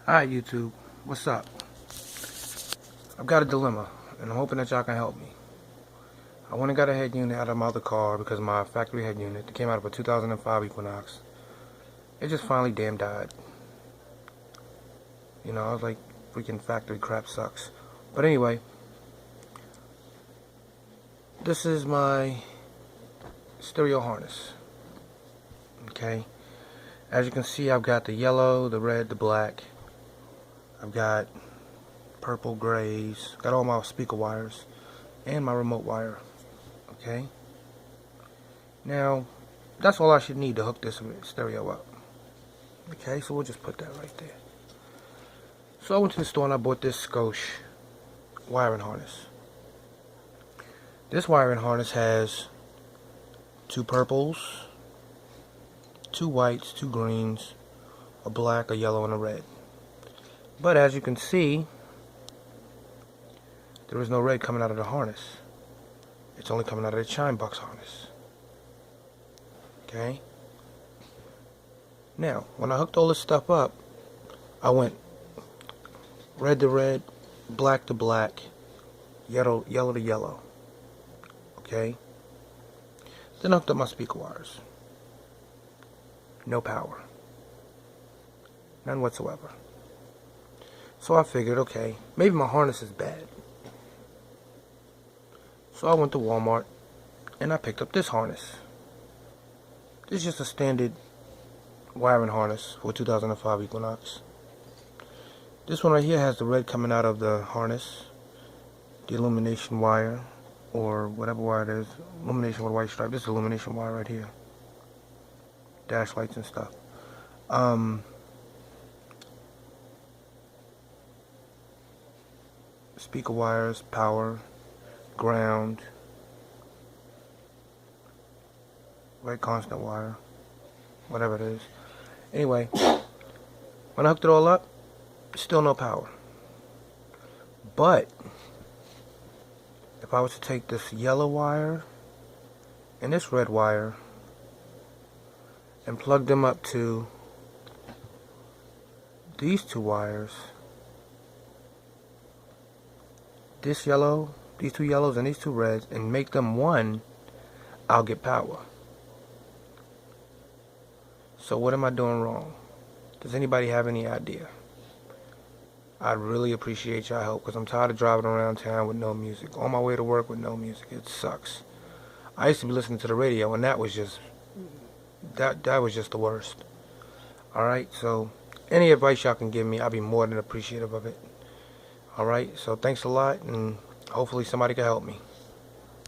Hi YouTube, what's up? I've got a dilemma, and I'm hoping that y'all can help me. I went and got a head unit out of my other car because my factory head unit that came out of a 2005 Equinox, it just finally damn died. You know, I was like, freaking factory crap sucks. But anyway, this is my stereo harness. Okay, as you can see, I've got the yellow, the red, the black. I've got purple grays, got all my speaker wires, and my remote wire. Okay, now that's all I should need to hook this stereo up. Okay, so we'll just put that right there. So I went to the store and I bought this Scosh wiring harness. This wiring harness has two purples, two whites, two greens, a black, a yellow, and a red. But as you can see, there is no red coming out of the harness. It's only coming out of the chime box harness. Okay? Now, when I hooked all this stuff up, I went red to red, black to black, yellow to yellow. Okay? Then I hooked up my speaker wires. No power. None whatsoever. So I figured, okay, maybe my harness is bad. So I went to Walmart and I picked up this harness. This is just a standard wiring harness for 2005 Equinox. This one right here has the red coming out of the harness, the illumination wire, or whatever wire it is, illumination with a white stripe. This is illumination wire right here, dash lights and stuff. Speaker wires, power, ground, red constant wire, whatever it is. Anyway, when I hooked it all up, still no power. But if I was to take this yellow wire and this red wire and plug them up to these two wires, this yellow, these two yellows and these two reds, and make them one, I'll get power. So what am I doing wrong? Does anybody have any idea? I'd really appreciate y'all help because I'm tired of driving around town with no music. On my way to work with no music. It sucks. I used to be listening to the radio and that was just the worst. Alright, so any advice y'all can give me, I'll be more than appreciative of it. Alright, so thanks a lot and hopefully somebody can help me.